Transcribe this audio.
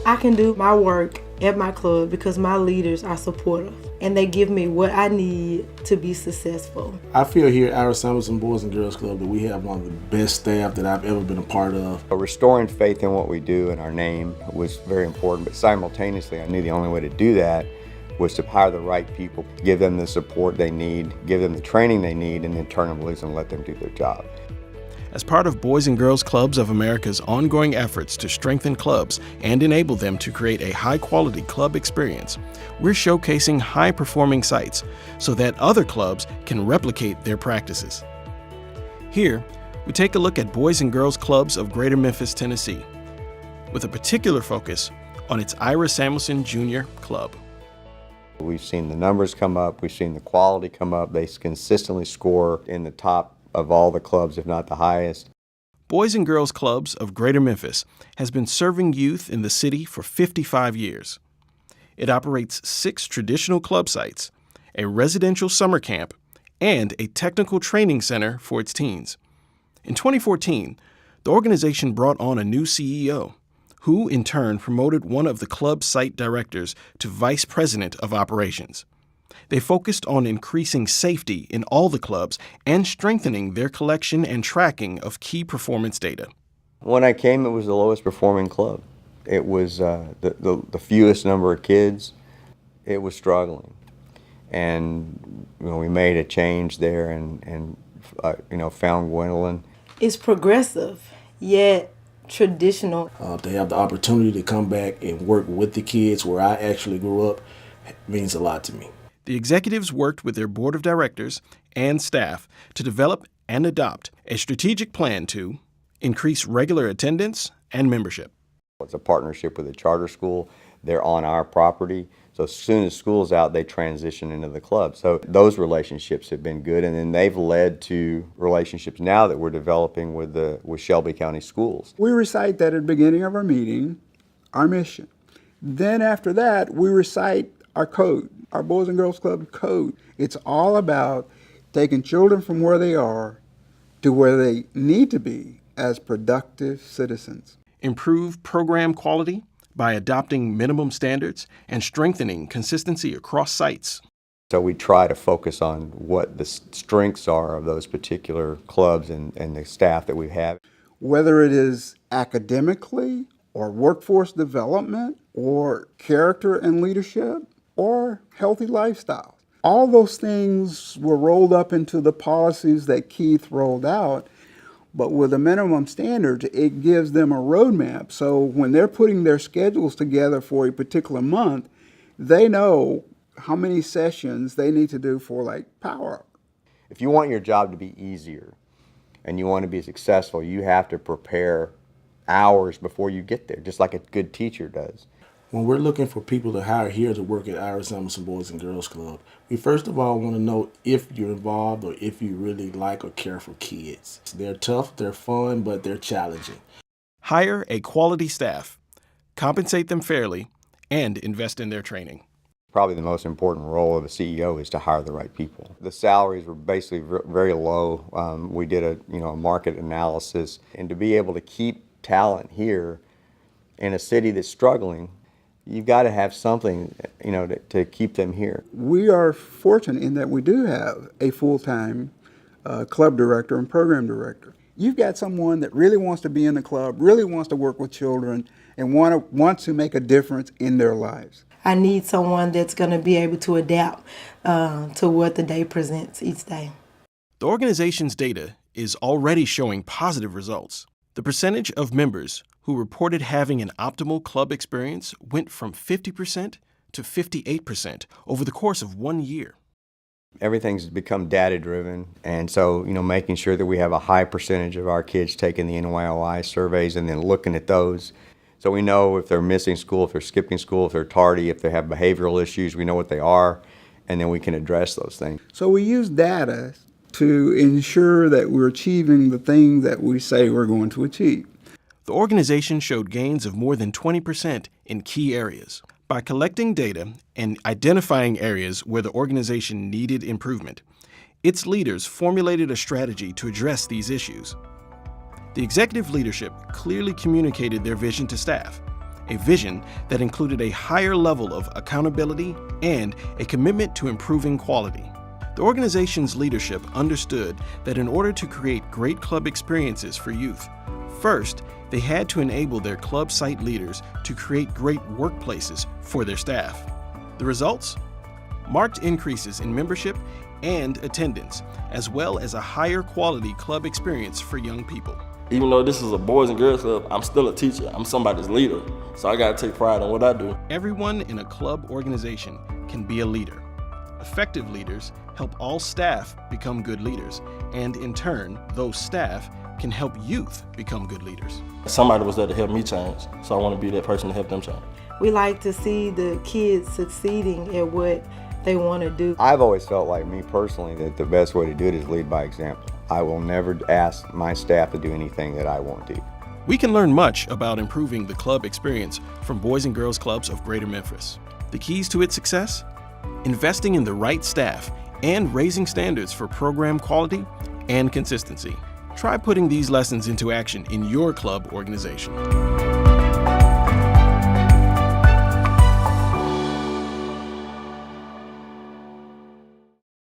I can do my work at my club because my leaders are supportive and they give me what I need to be successful. I feel here at Iris Samuelson Boys and Girls Club that we have one of the best staff that I've ever been a part of. Restoring faith in what we do and our name was very important, but simultaneously I knew the only way to do that was to hire the right people, give them the support they need, give them the training they need, and then turn them loose and let them do their job. As part of Boys and Girls Clubs of America's ongoing efforts to strengthen clubs and enable them to create a high-quality club experience, we're showcasing high-performing sites so that other clubs can replicate their practices. Here, we take a look at Boys and Girls Clubs of Greater Memphis, Tennessee, with a particular focus on its Ira Samuelson Jr. Club. We've seen the numbers come up, we've seen the quality come up. They consistently score in the top of all the clubs, if not the highest. Boys and Girls Clubs of Greater Memphis has been serving youth in the city for 55 years. It operates 6 traditional club sites, a residential summer camp, and a technical training center for its teens. In 2014, the organization brought on a new CEO, who in turn promoted one of the club site directors to vice president of operations. They focused on increasing safety in all the clubs and strengthening their collection and tracking of key performance data. When I came, it was the lowest performing club. It was the fewest number of kids. It was struggling. And we made a change there and found Gwendolyn. It's progressive, yet traditional. To have the opportunity to come back and work with the kids where I actually grew up means a lot to me. The executives worked with their board of directors and staff to develop and adopt a strategic plan to increase regular attendance and membership. It's a partnership with a charter school. They're on our property. So as soon as school's out, they transition into the club. So those relationships have been good, and then they've led to relationships now that we're developing with Shelby County Schools. We recite that at the beginning of our meeting, our mission. Then after that, we recite our code, our Boys and Girls Club code. It's all about taking children from where they are to where they need to be as productive citizens. Improve program quality by adopting minimum standards and strengthening consistency across sites. So we try to focus on what the strengths are of those particular clubs and the staff that we have. Whether it is academically or workforce development or character and leadership or healthy lifestyle. All those things were rolled up into the policies that Keith rolled out, but with the minimum standards, it gives them a roadmap. So when they're putting their schedules together for a particular month, they know how many sessions they need to do for like power. If you want your job to be easier and you want to be successful, you have to prepare hours before you get there, just like a good teacher does. When we're looking for people to hire here to work at Iris Samuelson Boys and Girls Club, we first of all want to know if you're involved or if you really like or care for kids. They're tough, they're fun, but they're challenging. Hire a quality staff, compensate them fairly, and invest in their training. Probably the most important role of a CEO is to hire the right people. The salaries were basically very low. We did a market analysis, and to be able to keep talent here in a city that's struggling, you've got to have something, to keep them here. We are fortunate in that we do have a full-time club director and program director. You've got someone that really wants to be in the club, really wants to work with children, and wants to make a difference in their lives. I need someone that's going to be able to adapt to what the day presents each day. The organization's data is already showing positive results. The percentage of members who reported having an optimal club experience went from 50% to 58% over the course of 1 year. Everything's become data-driven, and so making sure that we have a high percentage of our kids taking the NYOI surveys and then looking at those. So we know if they're missing school, if they're skipping school, if they're tardy, if they have behavioral issues, we know what they are, and then we can address those things. So we use data to ensure that we're achieving the things that we say we're going to achieve. The organization showed gains of more than 20% in key areas. By collecting data and identifying areas where the organization needed improvement, its leaders formulated a strategy to address these issues. The executive leadership clearly communicated their vision to staff a vision that included a higher level of accountability and a commitment to improving quality. The organization's leadership understood that in order to create great club experiences for youth, first, they had to enable their club site leaders to create great workplaces for their staff. The results? Marked increases in membership and attendance, as well as a higher quality club experience for young people. Even though this is a boys and girls club, I'm still a teacher. I'm somebody's leader. So I gotta take pride in what I do. Everyone in a club organization can be a leader. Effective leaders help all staff become good leaders, and in turn, those staff can help youth become good leaders. Somebody was there to help me change, so I want to be that person to help them change. We like to see the kids succeeding at what they want to do. I've always felt like, me personally, that the best way to do it is lead by example. I will never ask my staff to do anything that I won't do. We can learn much about improving the club experience from Boys and Girls Clubs of Greater Memphis. The keys to its success? Investing in the right staff and raising standards for program quality and consistency. Try putting these lessons into action in your club organization.